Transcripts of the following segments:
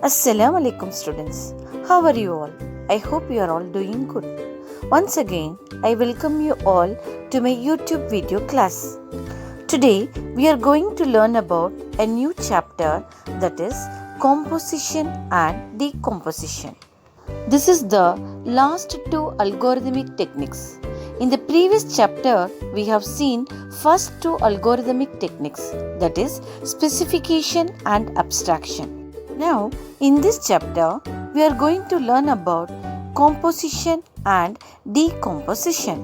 Assalamu alaikum students. How are you all? I hope you are all doing good. Once again, I welcome you all to my YouTube video class. Today, we are going to learn about a new chapter, that is composition and decomposition. This is the last two algorithmic techniques. In the previous chapter, we have seen first two algorithmic techniques, that is specification and abstraction. Now, in this chapter, we are going to learn about composition and decomposition.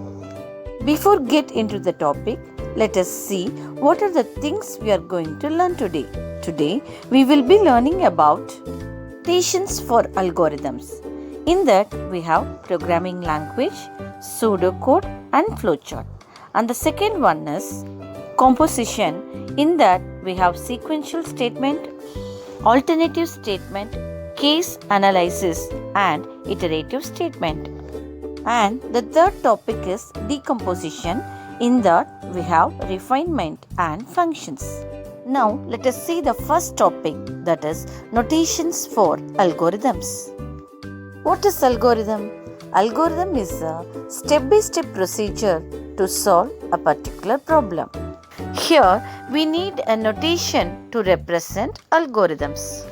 Before get into the topic, let us see what are the things we are going to learn today. Today, we will be learning about notations for algorithms. In that, we have programming language, pseudocode and flowchart. And the second one is composition. In that, we have sequential statement, alternative statement, case analysis and iterative statement. And the third topic is decomposition. In that we have refinement and functions. Now let us see the first topic, that is notations for algorithms. What is algorithm? Algorithm is a step-by-step procedure to solve a particular problem. Here we need a notation to represent algorithms.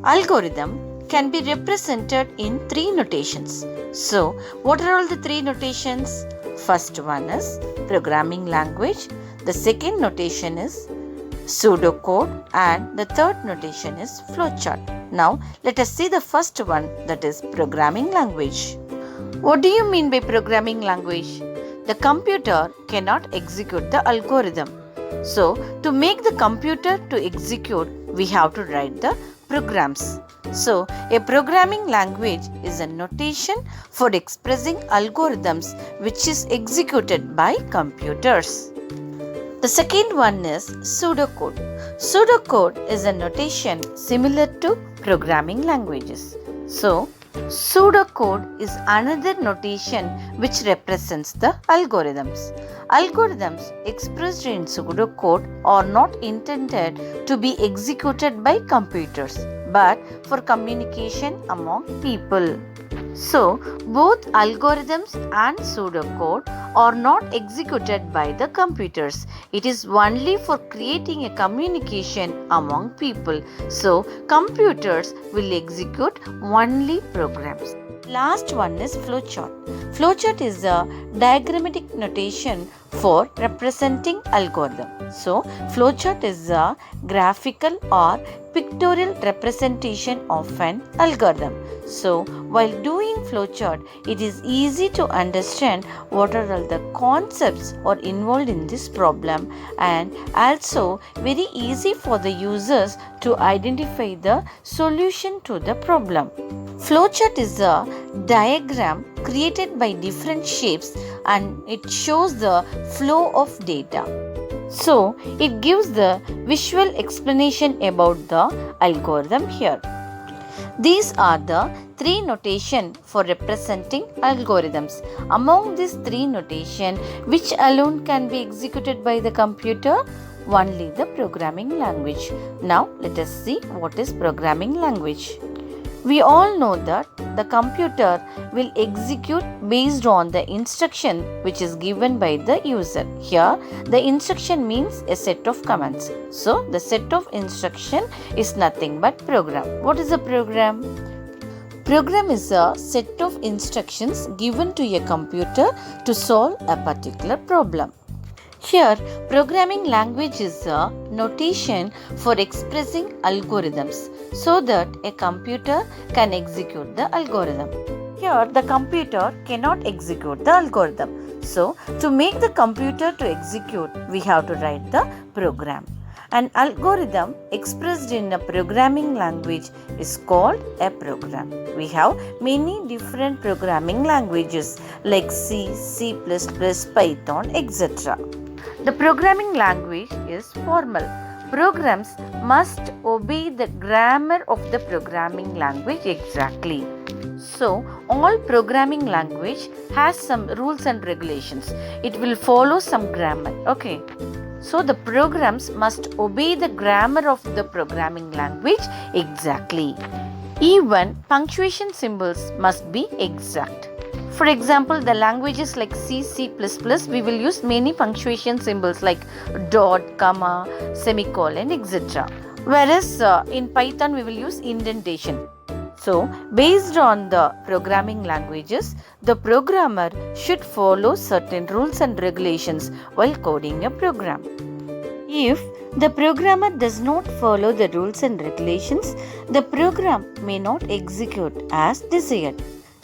Algorithm can be represented in three notations. So, what are all the three notations? First one is programming language, the second notation is pseudocode and the third notation is flowchart. Now, let us see the first one, that is programming language. What do you mean by programming language? The computer cannot execute the algorithm. So, to make the computer to execute, we have to write the programs. So, a programming language is a notation for expressing algorithms which is executed by computers. The second one is pseudocode. Pseudocode is a notation similar to programming languages. So, pseudocode is another notation which represents the algorithms. Algorithms expressed in pseudocode are not intended to be executed by computers, but for communication among people. So, both algorithms and pseudocode are not executed by the computers. It is only for creating a communication among people. So, computers will execute only programs. Last one is flowchart. Flowchart is a diagrammatic notation for representing algorithm. So, flowchart is a graphical or pictorial representation of an algorithm. So, while doing flowchart, it is easy to understand what are all the concepts are involved in this problem, and also very easy for the users to identify the solution to the problem. Flowchart is a diagram created by different shapes and it shows the flow of data. So, it gives the visual explanation about the algorithm here. These are the three notation for representing algorithms. Among these three notation, which alone can be executed by the computer? Only the programming language. Now, let us see what is programming language. We all know that the computer will execute based on the instruction which is given by the user. Here, the instruction means a set of commands. So, the set of instruction is nothing but program. What is a program? Program is a set of instructions given to a computer to solve a particular problem. Here, programming language is a notation for expressing algorithms so that a computer can execute the algorithm. Here, the computer cannot execute the algorithm. So, to make the computer to execute, we have to write the program. An algorithm expressed in a programming language is called a program. We have many different programming languages like C, C++, Python, etc. The programming language is formal. Programs must obey the grammar of the programming language exactly. So, all programming language has some rules and regulations. It will follow some grammar. Okay. So the programs must obey the grammar of the programming language exactly. Even punctuation symbols must be exact. For example, the languages like C, C++, we will use many punctuation symbols like dot, comma, semicolon, etc. Whereas in Python, we will use indentation. So, based on the programming languages, the programmer should follow certain rules and regulations while coding a program. If the programmer does not follow the rules and regulations, the program may not execute as desired.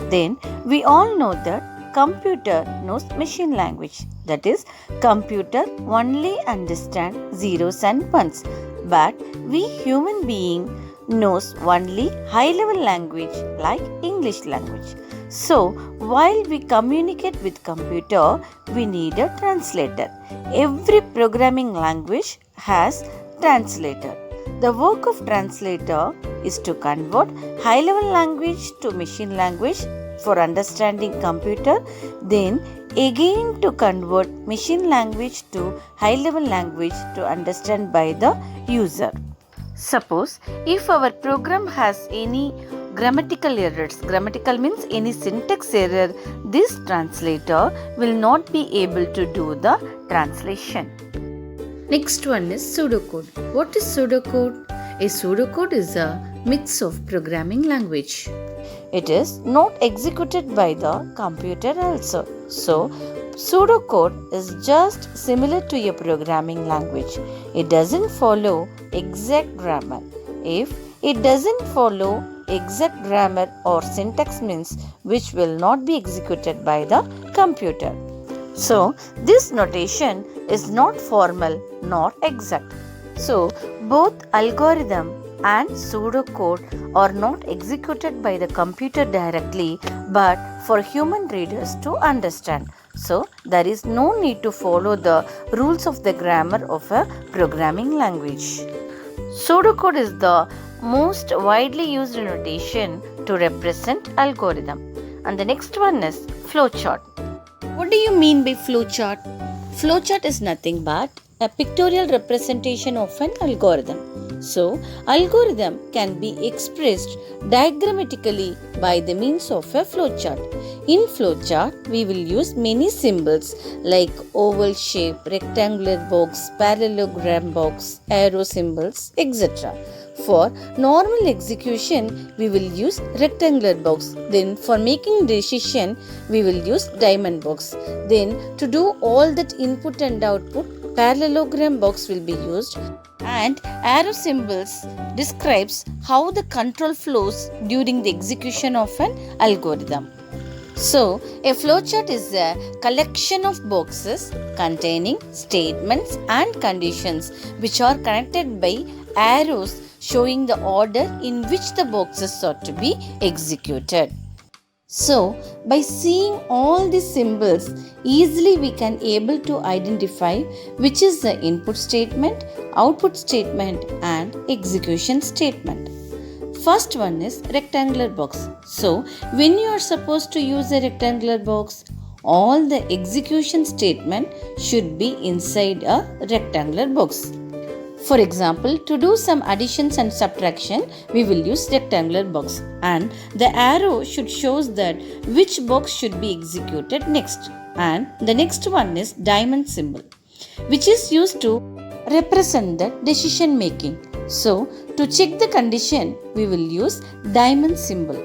Then we all know that computer knows machine language. That is, computer only understand zeros and ones. But we human being knows only high level language like English language. So while we communicate with computer, we need a translator. Every programming language has translator. The work of translator is to convert high level language to machine language for understanding computer, then again to convert machine language to high level language to understand by the user. Suppose if our program has any grammatical errors, grammatical means any syntax error, this translator will not be able to do the translation. Next one is pseudocode. What is pseudocode? A pseudocode is a mix of programming language. It is not executed by the computer also. So, pseudocode is just similar to a programming language. It doesn't follow exact grammar. If it doesn't follow exact grammar or syntax means which will not be executed by the computer. So, this notation is not formal nor exact. So, both algorithm and pseudocode are not executed by the computer directly but for human readers to understand. So, there is no need to follow the rules of the grammar of a programming language. Pseudocode is the most widely used notation to represent algorithm. And the next one is flowchart. What do you mean by flowchart? Flowchart is nothing but a pictorial representation of an algorithm. So, algorithm can be expressed diagrammatically by the means of a flowchart. In flowchart, we will use many symbols like oval shape, rectangular box, parallelogram box, arrow symbols, etc. For normal execution, we will use rectangular box. Then for making decision, we will use diamond box. Then to do all that input and output, parallelogram box will be used. And arrow symbols describes how the control flows during the execution of an algorithm. So, a flowchart is a collection of boxes containing statements and conditions which are connected by arrows showing the order in which the boxes are to be executed. So, by seeing all these symbols, easily we can able to identify which is the input statement, output statement and execution statement. First one is rectangular box. So, when you are supposed to use a rectangular box, all the execution statement should be inside a rectangular box. For example, to do some additions and subtraction, we will use rectangular box and the arrow should shows that which box should be executed next. And the next one is diamond symbol, which is used to represent the decision making. So, to check the condition, we will use diamond symbol.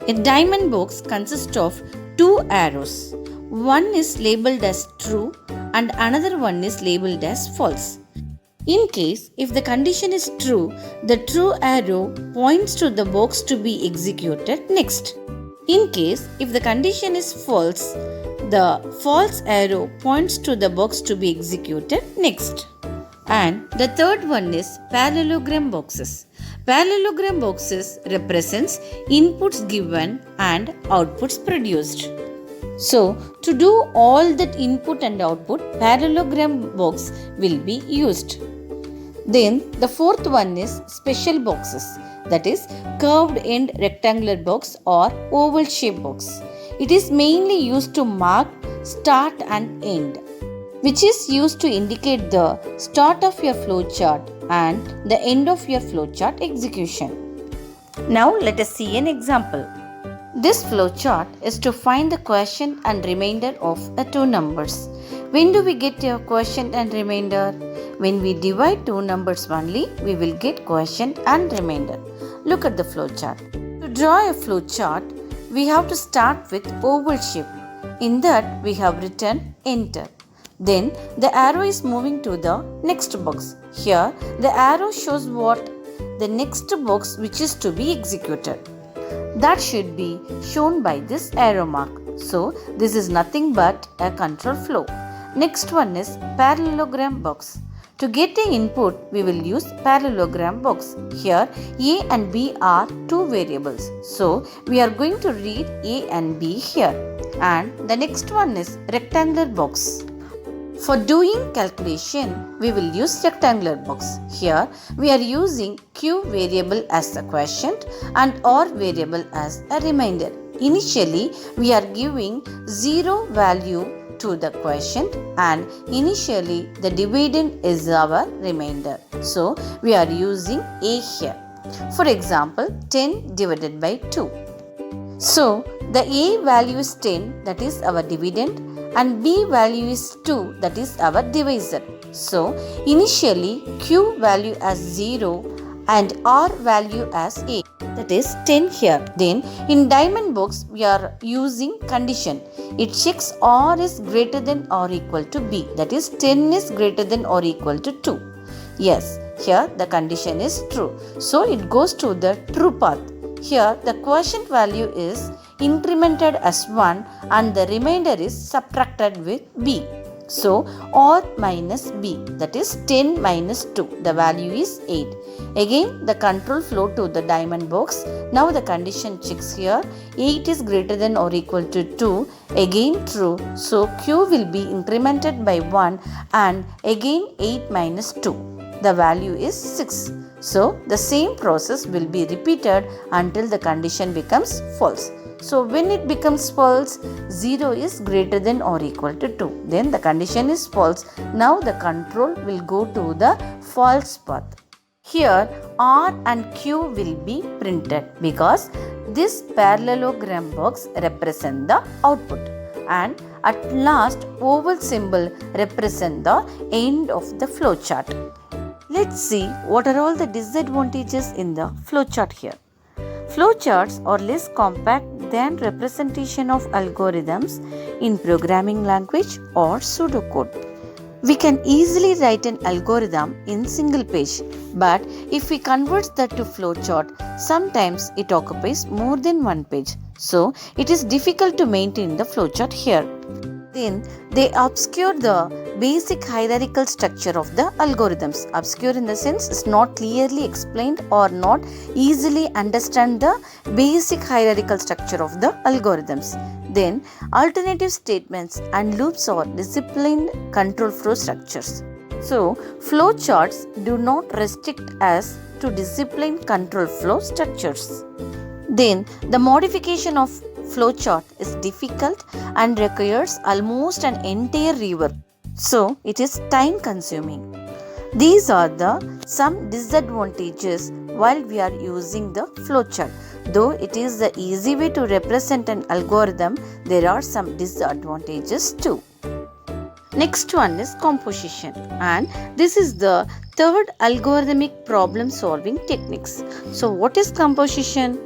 A diamond box consists of two arrows. One is labeled as true and another one is labeled as false. In case if the condition is true, the true arrow points to the box to be executed next. In case if the condition is false, the false arrow points to the box to be executed next. And the third one is parallelogram boxes. Parallelogram boxes represents inputs given and outputs produced. So, to do all that input and output, parallelogram box will be used. Then the fourth one is special boxes, that is curved end rectangular box or oval shape box. It is mainly used to mark start and end. which is used to indicate the start of your flowchart and the end of your flowchart execution. Now let us see an example. This flowchart is to find the quotient and remainder of the two numbers. When do we get a quotient and remainder? When we divide two numbers only, we will get quotient and remainder. Look at the flowchart. To draw a flowchart, we have to start with oval shape. In that, we have written enter. Then the arrow is moving to the next box. Here, the arrow shows what? The next box which is to be executed. That should be shown by this arrow mark. So, this is nothing but a control flow. Next one is parallelogram box. To get the input, we will use parallelogram box. Here, A and B are two variables. So, we are going to read A and B here. And the next one is rectangular box. For doing calculation, we will use rectangular box. Here, we are using Q variable as a quotient and R variable as a remainder. Initially, we are giving 0 value to the quotient and initially the dividend is our remainder. So, we are using A here. For example, 10 divided by 2. So, the A value is 10, that is our dividend, and B value is 2, that is our divisor. So, initially Q value as 0 and R value as A, that is 10 here. Then in diamond box we are using condition. It checks R is greater than or equal to B, that is 10 is greater than or equal to 2. Yes, here the condition is true. So it goes to the true path. Here the quotient value is incremented as 1 and the remainder is subtracted with B. So, R minus B, that is 10 minus 2, the value is 8. Again, the control flow to the diamond box. Now the condition checks here, 8 is greater than or equal to 2, again true. So, Q will be incremented by 1 and again 8 minus 2, the value is 6. So, the same process will be repeated until the condition becomes false. So, when it becomes false, 0 is greater than or equal to 2. Then the condition is false. Now the control will go to the false path. Here R and Q will be printed because this parallelogram box represents the output. And at last oval symbol represents the end of the flowchart. Let's see what are all the disadvantages in the flowchart here. Flowcharts are less compact than representation of algorithms in programming language or pseudocode. We can easily write an algorithm in single page, but if we convert that to flowchart, sometimes it occupies more than one page. So, it is difficult to maintain the flowchart here. Then, they obscure the basic hierarchical structure of the algorithms. Obscure in the sense is not clearly explained or not easily understand the basic hierarchical structure of the algorithms. Then, alternative statements and loops are disciplined control flow structures. So, flowcharts do not restrict us to disciplined control flow structures. Then, the modification of flowchart is difficult and requires almost an entire rework. So, it is time consuming. These are some disadvantages while we are using the flowchart. Though it is the easy way to represent an algorithm, there are some disadvantages too. Next one is composition, and this is the third algorithmic problem solving techniques. So, what is composition?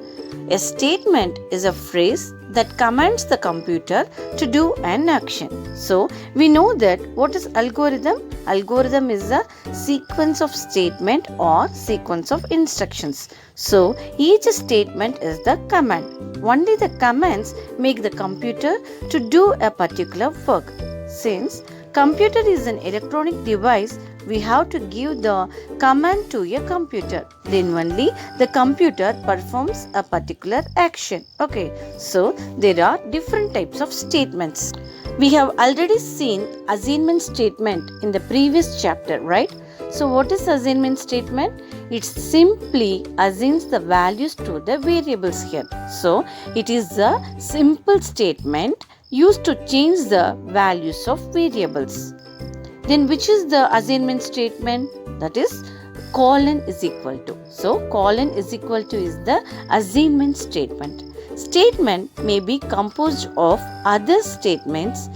A statement is a phrase that commands the computer to do an action. So, we know that what is algorithm? Algorithm is a sequence of statement or sequence of instructions. So, each statement is the command. Only the commands make the computer to do a particular work. Since computer is an electronic device, we have to give the command to a computer. Then only the computer performs a particular action. Okay, so there are different types of statements. We have already seen assignment statement in the previous chapter, right? So what is assignment statement? It simply assigns the values to the variables here. So it is a simple statement used to change the values of variables. Then which is the assignment statement? That is colon is equal to. So colon is equal to is the assignment statement. Statement may be composed of other statements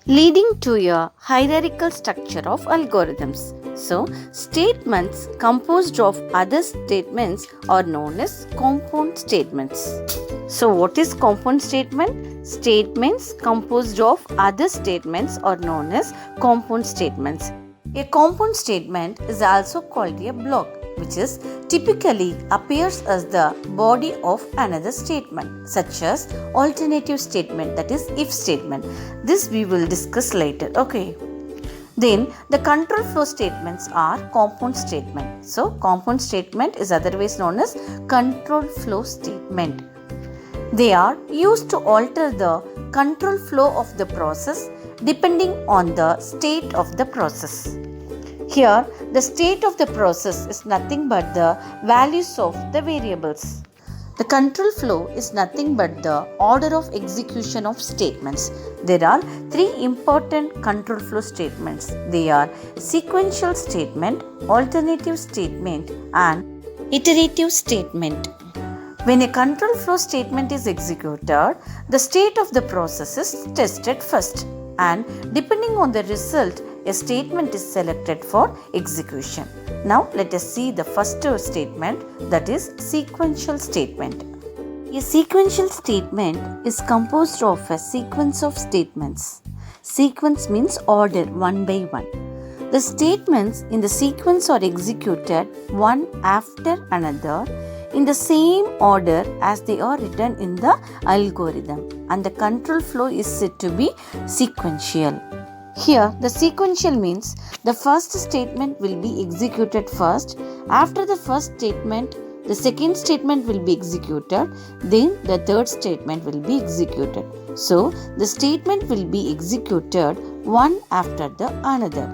leading to a hierarchical structure of algorithms. So, statements composed of other statements are known as compound statements. So, what is compound statement? Statements composed of other statements are known as compound statements. A compound statement is also called a block, which is typically appears as the body of another statement, such as alternative statement, that is if statement. This we will discuss later. Okay. Then the control flow statements are compound statement. So compound statement is otherwise known as control flow statement. They are used to alter the control flow of the process depending on the state of the process. Here, the state of the process is nothing but the values of the variables. The control flow is nothing but the order of execution of statements. There are three important control flow statements. They are sequential statement, alternative statement, and iterative statement. When a control flow statement is executed, the state of the process is tested first, and depending on the result, a statement is selected for execution. Now let us see the first statement, that is sequential statement. A sequential statement is composed of a sequence of statements. Sequence means order one by one. The statements in the sequence are executed one after another in the same order as they are written in the algorithm, and the control flow is said to be sequential. Here, the sequential means the first statement will be executed first. After the first statement, the second statement will be executed. Then the third statement will be executed. So, the statement will be executed one after the another.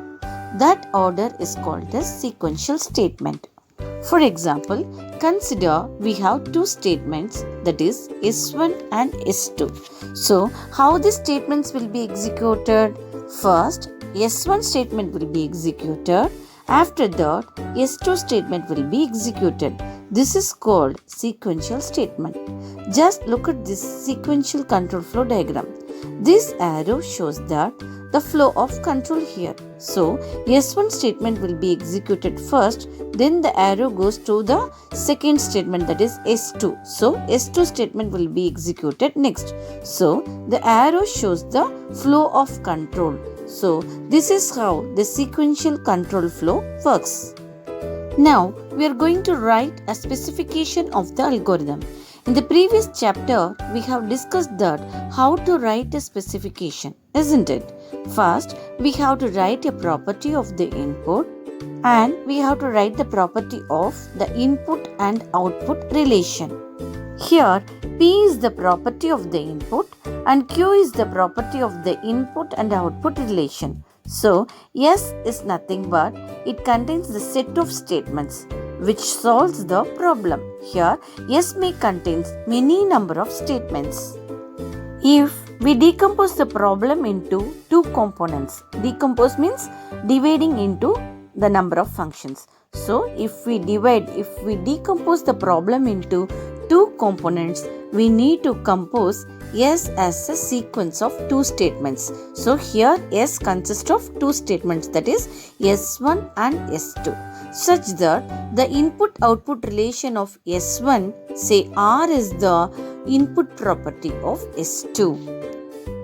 That order is called the sequential statement. For example, consider we have two statements, that is S1 and S2. So, how the statements will be executed? First, S1 statement will be executed. After that, S2 statement will be executed. This is called sequential statement. Just look at this sequential control flow diagram. This arrow shows that the flow of control here. So, S1 statement will be executed first, then the arrow goes to the second statement, that is S2. So, S2 statement will be executed next. So, the arrow shows the flow of control. So, this is how the sequential control flow works. Now, we are going to write a specification of the algorithm. In the previous chapter, we have discussed that how to write a specification, isn't it? First, we have to write a property of the input, and we have to write the property of the input and output relation. Here, P is the property of the input and Q is the property of the input and output relation. So, S is nothing but it contains the set of statements which solves the problem. Here, S may contains many number of statements. If we decompose the problem into two components, decompose means dividing into the number of functions. So, if we decompose the problem into two components, we need to compose S as a sequence of two statements. So, here S consists of two statements, that is S1 and S2, such that the input-output relation of S1, say R is the input property of S2.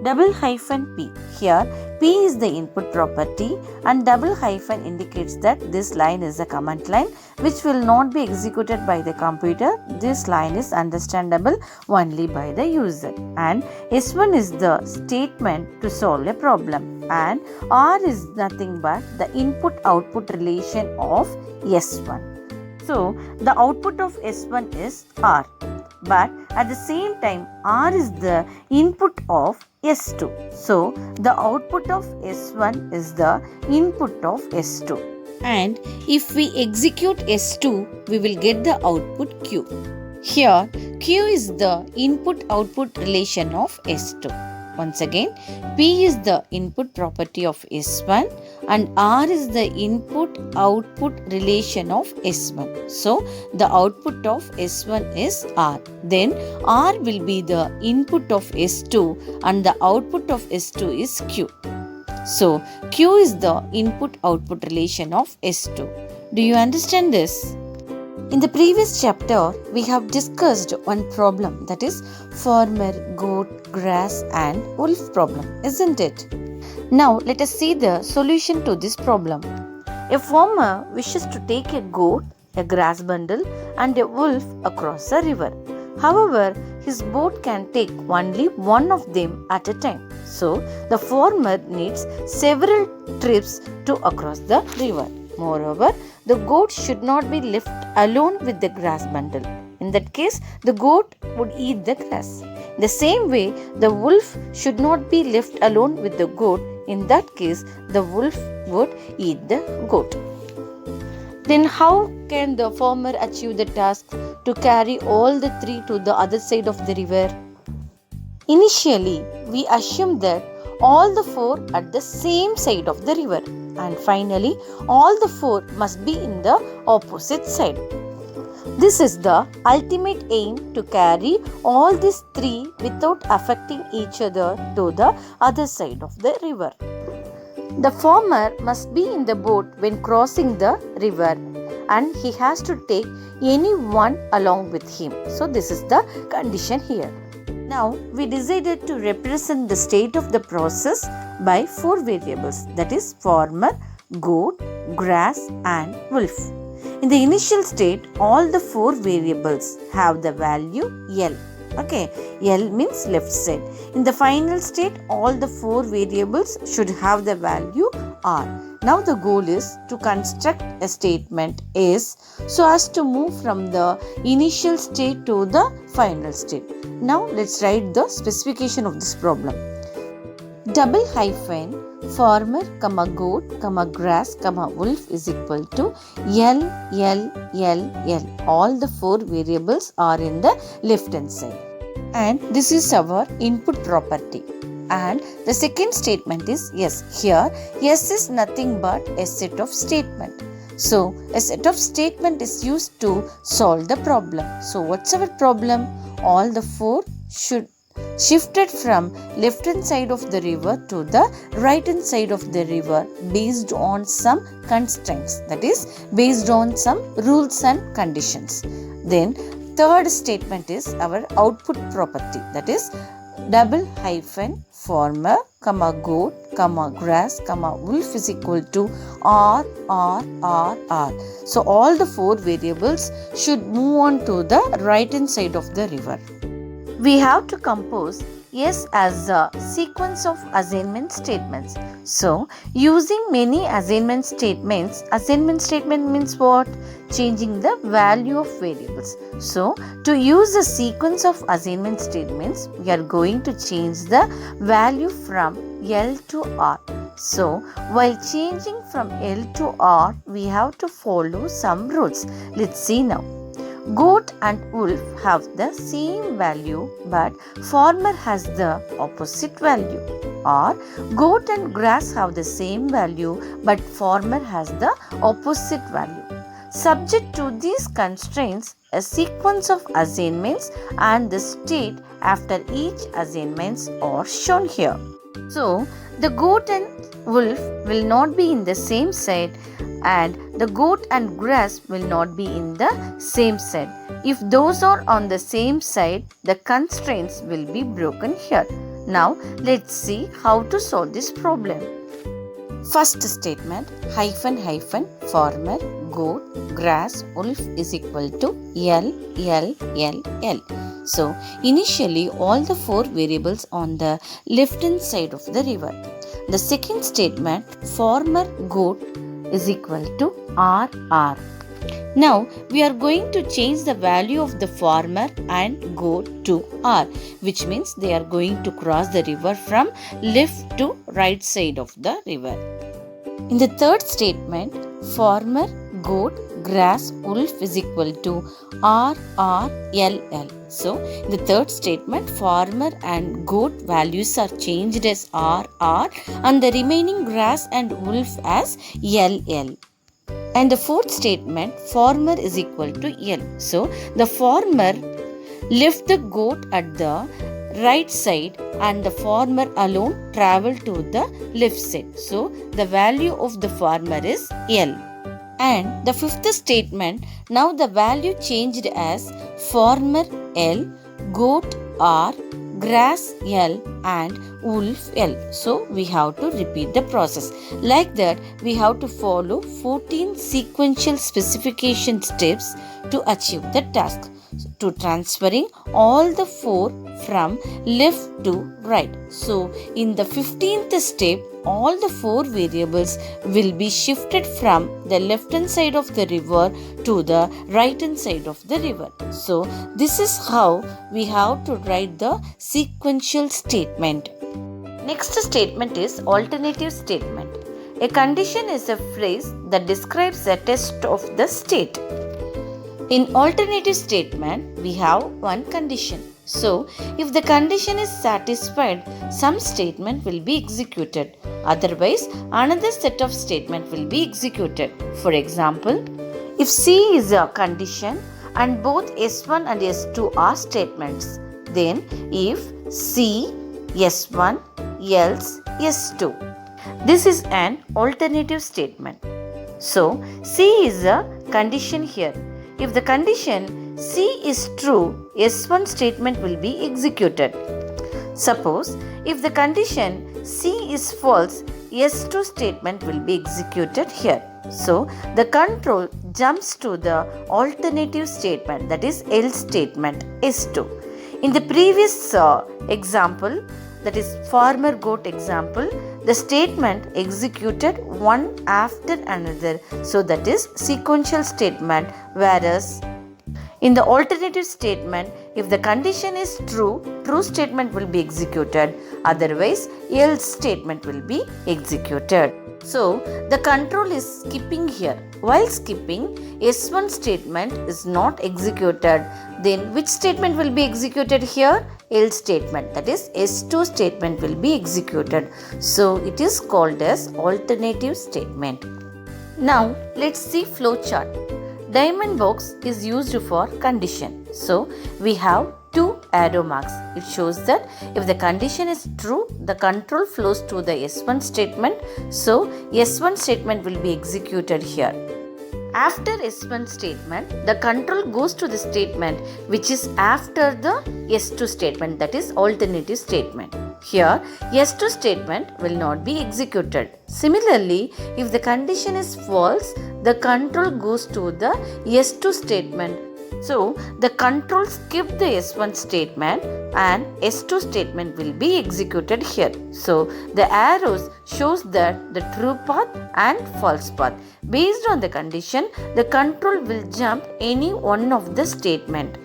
Double hyphen P. Here, P is the input property and double hyphen indicates that this line is a command line which will not be executed by the computer. This line is understandable only by the user. And S1 is the statement to solve a problem. And R is nothing but the input-output relation of S1. So, the output of S1 is R. But at the same time, R is the input of S2. So, the output of S1 is the input of S2. And if we execute S2, we will get the output Q. Here, Q is the input-output relation of S2. Once again, P is the input property of S1 and R is the input-output relation of S1. So, the output of S1 is R. Then, R will be the input of S2 and the output of S2 is Q. So, Q is the input-output relation of S2. Do you understand this? In the previous chapter, we have discussed one problem, that is farmer, goat, grass and wolf problem, isn't it? Now let us see the solution to this problem. A farmer wishes to take a goat, a grass bundle and a wolf across a river. However, his boat can take only one of them at a time. So, the farmer needs several trips to cross the river. Moreover, the goat should not be left alone with the grass bundle. In that case, the goat would eat the grass. In the same way, the wolf should not be left alone with the goat. In that case, the wolf would eat the goat. Then how can the farmer achieve the task to carry all the three to the other side of the river? Initially, we assume that all the four are at the same side of the river, and finally all the four must be in the opposite side. This is the ultimate aim, to carry all these three without affecting each other to the other side of the river. The farmer must be in the boat when crossing the river, and he has to take anyone along with him. So this is the condition here. Now we decided to represent the state of the process by four variables, that is farmer, goat, grass and wolf. In the initial state, all the four variables have the value L. Okay, L means left side. In the final state, all the four variables should have the value R. Now the goal is to construct a statement S so as to move from the initial state to the final state. Now let's write the specification of this problem. Double hyphen farmer, goat, grass, wolf is equal to L, L, L, L. All the four variables are in the left hand side. And this is our input property. And the second statement is yes. Here S is nothing but a set of statement. So a set of statement is used to solve the problem. So what's our problem? All the four should shifted from left hand side of the river to the right hand side of the river based on some constraints, that is based on some rules and conditions. Then third statement is our output property, that is double hyphen farmer, goat, grass, wolf is equal to R, R, R, R. So all the four variables should move on to the right hand side of the river. We have to compose S as a sequence of assignment statements. So, using many assignment statement means what? Changing the value of variables. So, to use a sequence of assignment statements, we are going to change the value from L to R. So, while changing from L to R, we have to follow some rules. Let's see now. Goat and wolf have the same value, but farmer has the opposite value. Or goat and grass have the same value, but farmer has the opposite value. Subject to these constraints, a sequence of assignments and the state after each assignments are shown here. So, the goat and wolf will not be in the same side, and the goat and grass will not be in the same side. If those are on the same side, the constraints will be broken here. Now let's see how to solve this problem. First statement, hyphen hyphen farmer, goat, grass, wolf is equal to L, L, L, L. So initially all the four variables on the left hand side of the river. The second statement, farmer, goat is equal to R, R. Now we are going to change the value of the farmer and goat to R, which means they are going to cross the river from left to right side of the river. In the third statement, farmer, goat, grass, wolf is equal to RRLL. So, in the third statement, farmer and goat values are changed as RR and the remaining grass and wolf as LL. And the fourth statement, farmer is equal to L. So, the farmer left the goat at the right side and the farmer alone traveled to the left side. So, the value of the farmer is L. And the fifth statement, now the value changed as farmer L, goat R, grass L and wolf L. So we have to repeat the process. Like that, we have to follow 14 sequential specification steps to achieve the task. To transferring all the 4 from left to right. So in the 15th step, all the 4 variables will be shifted from the left hand side of the river to the right hand side of the river. So this is how we have to write the sequential statement. Next statement is alternative statement. A condition is a phrase that describes a test of the state. In alternative statement, we have one condition. So, if the condition is satisfied, some statement will be executed. Otherwise, another set of statement will be executed. For example, if C is a condition and both S1 and S2 are statements, then if C, S1, else S2. This is an alternative statement. So, C is a condition here. If the condition C is true, S1 statement will be executed. Suppose, if the condition C is false, S2 statement will be executed here. So, the control jumps to the alternative statement, that is else statement, S2. In the previous example, that is farmer goat example, the statement executed one after another. So that is sequential statement, whereas in the alternative statement, if the condition is true, true statement will be executed. Otherwise, else statement will be executed. So, the control is skipping here. While skipping, S1 statement is not executed. Then which statement will be executed here? Else statement, that is S2 statement will be executed. So, it is called as alternative statement. Now, let's see flow chart. Diamond box is used for condition. So, we have 2 arrow marks. It shows that if the condition is true, the control flows to the S1 statement. So, S1 statement will be executed here. After S1 statement, the control goes to the statement which is after the S2 statement, that is alternative statement. Here, S2 statement will not be executed. Similarly, if the condition is false, the control goes to the S2 statement. So, the control skip the S1 statement and S2 statement will be executed here. So, the arrows shows that the true path and false path. Based on the condition, the control will jump any one of the statement.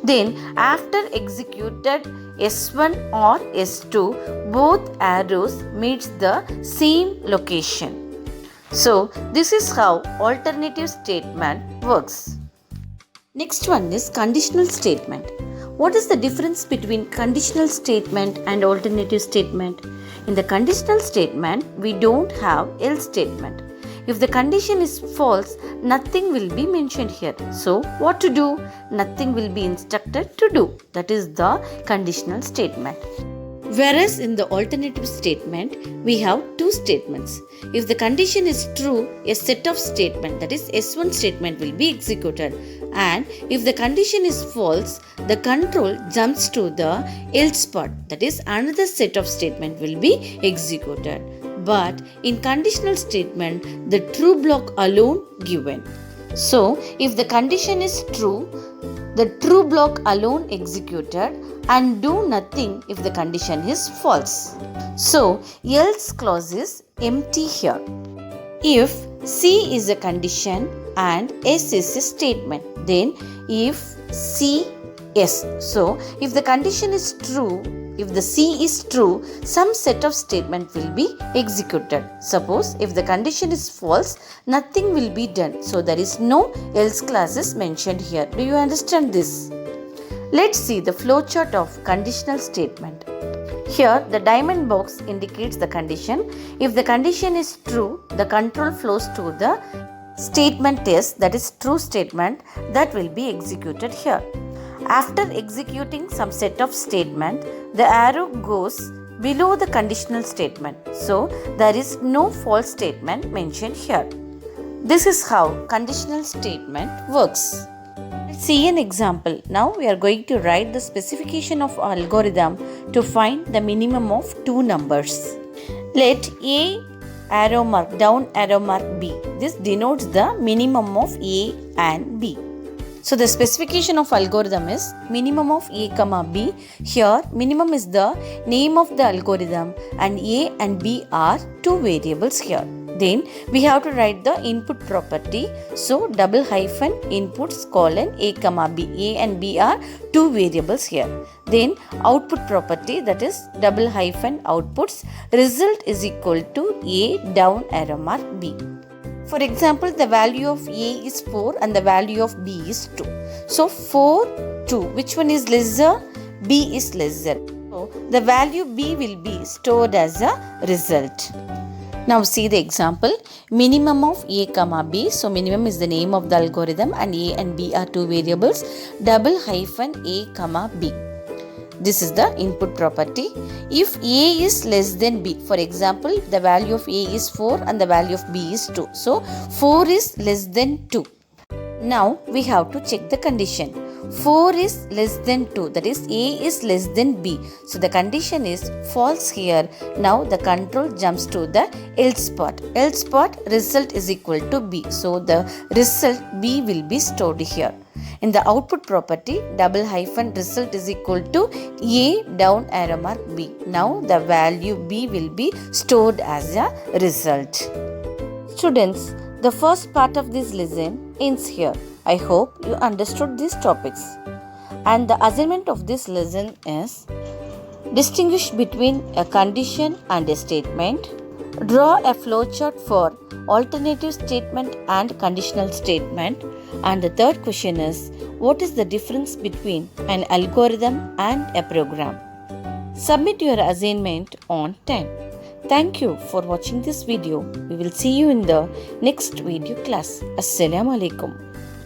Then, after executed S1 or S2, both arrows meets the same location. So, this is how alternative statement works. Next one is conditional statement. What is the difference between conditional statement and alternative statement? In the conditional statement, we don't have else statement. If the condition is false, nothing will be mentioned here. So, what to do? Nothing will be instructed to do. That is the conditional statement. Whereas in the alternative statement, we have 2 statements. If the condition is true, a set of statement, that is S1 statement will be executed. And if the condition is false, the control jumps to the else part, that is another set of statement will be executed. But in conditional statement, the true block alone given. So, if the condition is true, the true block alone executed and do nothing if the condition is false. So, else clause is empty here. If C is a condition and S is a statement, then if C, yes. So, if the condition is true, If the C is true, some set of statement will be executed. Suppose if the condition is false, nothing will be done. So there is no else clauses mentioned here. Do you understand this? Let's see the flowchart of conditional statement. Here the diamond box indicates the condition. If the condition is true, the control flows to the statement is, that is true statement, that will be executed here. After executing some set of statement, the arrow goes below the conditional statement. So there is no false statement mentioned here. This is how conditional statement works. Let's see an example. Now we are going to write the specification of algorithm to find the minimum of two numbers. Let A arrow mark down arrow mark B. This denotes the minimum of A and B. So the specification of algorithm is minimum of A comma B. Here minimum is the name of the algorithm and A and B are two variables here. Then we have to write the input property. So double hyphen inputs colon A comma B. A and B are two variables here. Then output property, that is double hyphen outputs, result is equal to A down arrow mark B. For example, the value of A is 4 and the value of B is 2. So 4, 2, which one is lesser? B is lesser. So the value B will be stored as a result. Now see the example. Minimum of A comma B. So minimum is the name of the algorithm and A and B are two variables. Double hyphen A comma B. This is the input property. If A is less than B, for example, the value of A is 4 and the value of B is 2. So 4 is less than 2. Now we have to check the condition. 4 is less than 2, that is A is less than B. So the condition is false here. Now the control jumps to the else part. Else part result is equal to B. So the result B will be stored here. In the output property, double hyphen result is equal to A down arrow mark B. Now the value B will be stored as a result. Students, the first part of this lesson ends here. I hope you understood these topics. And the assignment of this lesson is distinguish between a condition and a statement. Draw a flowchart for alternative statement and conditional statement. And the third question is, what is the difference between an algorithm and a program? Submit your assignment on time. Thank you for watching this video. We will see you in the next video class. Assalamu alaikum.